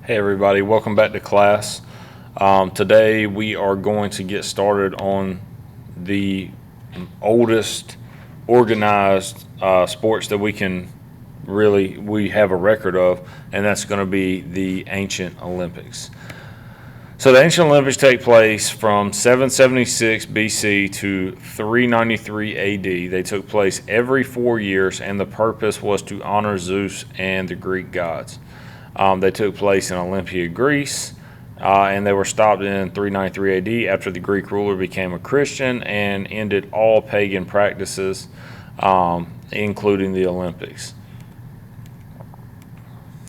Hey everybody, welcome back to class. Today we are going to get started on the oldest organized sports that we have a record of, and that's going to be the ancient Olympics. So the ancient Olympics take place from 776 BC to 393 AD. They took place every 4 years, and the purpose was to honor Zeus and the Greek gods. They took place in Olympia, Greece, and they were stopped in 393 AD after the Greek ruler became a Christian and ended all pagan practices, including the Olympics.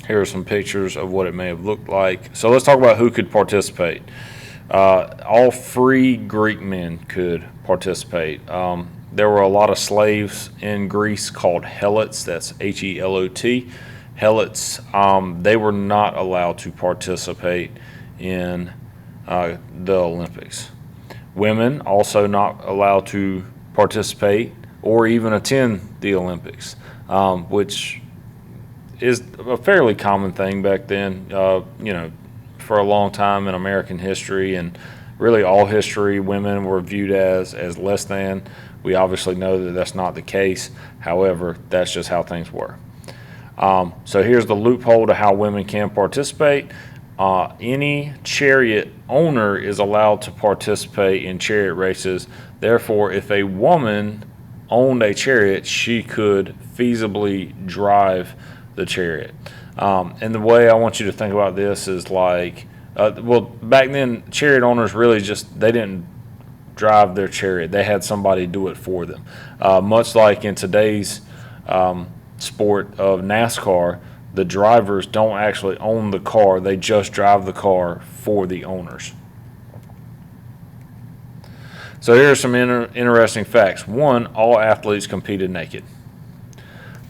Here are some pictures of what it may have looked like. So let's talk about who could participate. All free Greek men could participate. There were a lot of slaves in Greece called helots. That's Helot. Helots, they were not allowed to participate in the Olympics. Women also not allowed to participate or even attend the Olympics, which is a fairly common thing back then. For a long time in American history and really all history, women were viewed as less than. We obviously know that that's not the case. However, that's just how things were. So here's the loophole to how women can participate. Any chariot owner is allowed to participate in chariot races. Therefore, if a woman owned a chariot, she could feasibly drive the chariot. And the way I want you to think about this is like, back then, chariot owners really they didn't drive their chariot. They had somebody do it for them. Much like in today's sport of NASCAR, the drivers don't actually own the car, they just drive the car for the owners. So here are some interesting facts. 1, all athletes competed naked.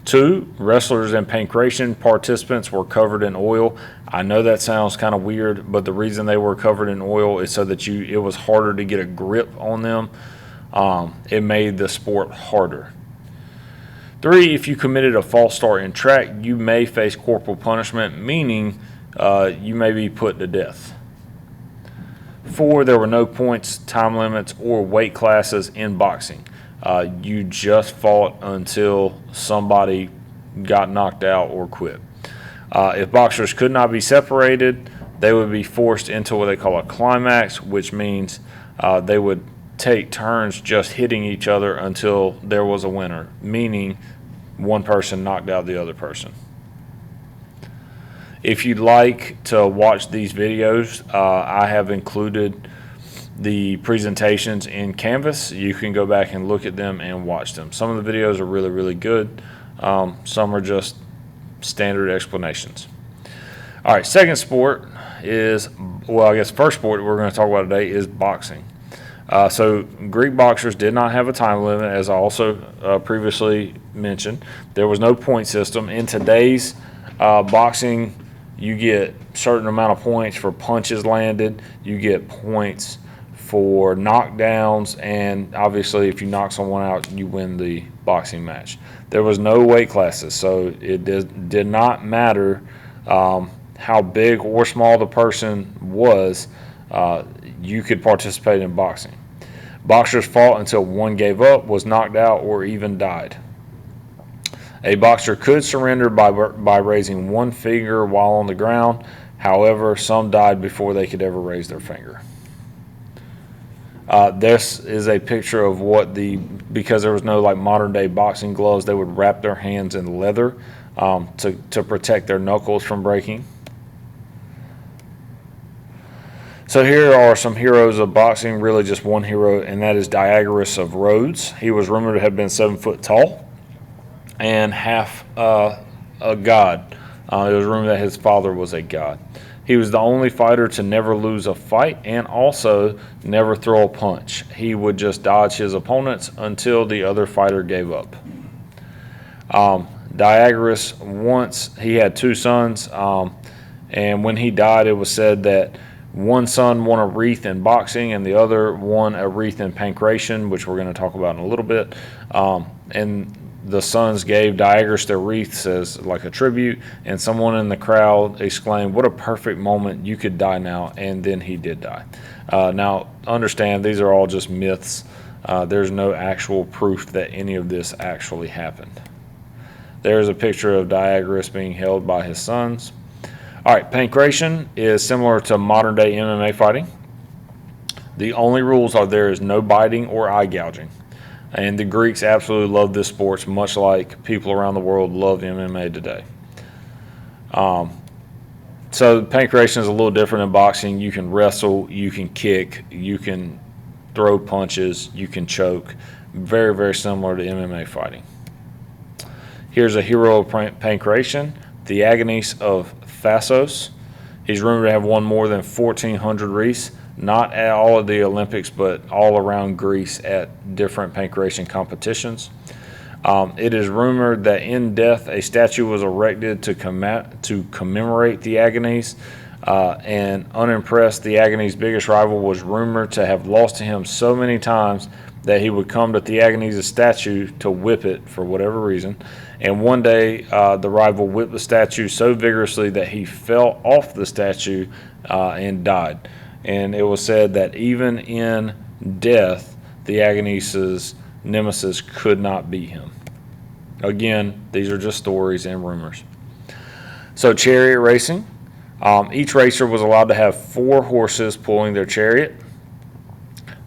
2, wrestlers and pancration participants were covered in oil. I know that sounds kind of weird, but the reason they were covered in oil is so that it was harder to get a grip on them. It made the sport harder. 3, if you committed a false start in track, you may face corporal punishment, meaning you may be put to death. 4, there were no points, time limits, or weight classes in boxing. You just fought until somebody got knocked out or quit. If boxers could not be separated, they would be forced into what they call a climax, which means they would take turns just hitting each other until there was a winner, meaning one person knocked out the other person. If you'd like to watch these videos, I have included the presentations in Canvas. You can go back and look at them and watch them. Some of the videos are really, really good. Some are just standard explanations. All right, second sport is, first sport we're going to talk about today is boxing. So Greek boxers did not have a time limit, as I also previously mentioned. There was no point system. In today's boxing, you get a certain amount of points for punches landed. You get points for knockdowns, and obviously if you knock someone out, you win the boxing match. There was no weight classes, so it did not matter how big or small the person was. You could participate in boxing. Boxers fought until one gave up, was knocked out, or even died. A boxer could surrender by raising one finger while on the ground. However, some died before they could ever raise their finger. This is a picture of because there was no like modern day boxing gloves, they would wrap their hands in leather to protect their knuckles from breaking. So here are some heroes of boxing, really just one hero, and that is Diagoras of Rhodes. He was rumored to have been 7 foot tall and half a god. It was rumored that his father was a god. He was the only fighter to never lose a fight and also never throw a punch. He would just dodge his opponents until the other fighter gave up. Diagoras, he had 2 sons, and when he died, it was said that one son won a wreath in boxing and the other won a wreath in pancration, which we're going to talk about in a little bit. And the sons gave Diagoras their wreaths as like a tribute, and someone in the crowd exclaimed, "What a perfect moment, you could die now," and then he did die. Now, understand, these are all just myths. There's no actual proof that any of this actually happened. There's a picture of Diagoras being held by his sons. All right, pankration is similar to modern-day MMA fighting. The only rules are there is no biting or eye gouging. And the Greeks absolutely love this sport, much like people around the world love MMA today. So pankration is a little different in boxing. You can wrestle, you can kick, you can throw punches, you can choke. Very, very similar to MMA fighting. Here's a hero of pankration, Theagenes of Thasos. He's rumored to have won more than 1,400 wreaths, not at all of the Olympics, but all around Greece at different pankration competitions. It is rumored that in death, a statue was erected to commemorate Theagenes, and unimpressed, Theagenes' biggest rival was rumored to have lost to him so many times that he would come to Theagenes' statue to whip it for whatever reason. And one day, the rival whipped the statue so vigorously that he fell off the statue and died. And it was said that even in death, Theagenes' nemesis could not beat him. Again, these are just stories and rumors. So chariot racing. Each racer was allowed to have 4 horses pulling their chariot.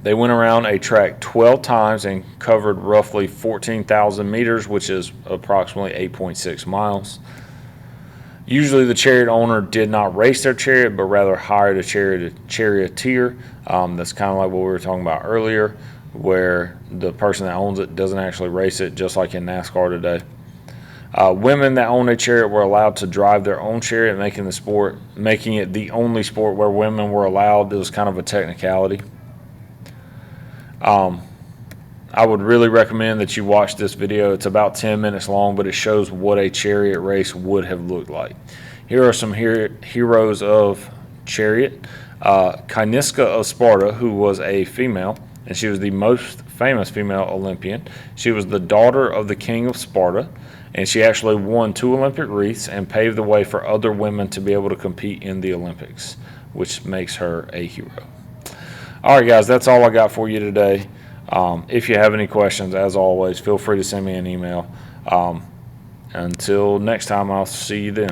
They went around a track 12 times and covered roughly 14,000 meters, which is approximately 8.6 miles. Usually the chariot owner did not race their chariot, but rather hired a charioteer. That's kind of like what we were talking about earlier, where the person that owns it doesn't actually race it, just like in NASCAR today. Women that own a chariot were allowed to drive their own chariot, making it the only sport where women were allowed. It was kind of a technicality. I would really recommend that you watch this video. It's about 10 minutes long, but it shows what a chariot race would have looked like. Here are some heroes of chariot. Kyniska of Sparta, who was a female, and she was the most famous female Olympian. She was the daughter of the king of Sparta, and she actually won 2 Olympic wreaths and paved the way for other women to be able to compete in the Olympics, which makes her a hero. All right, guys, that's all I got for you today. If you have any questions, as always, feel free to send me an email. Until next time, I'll see you then.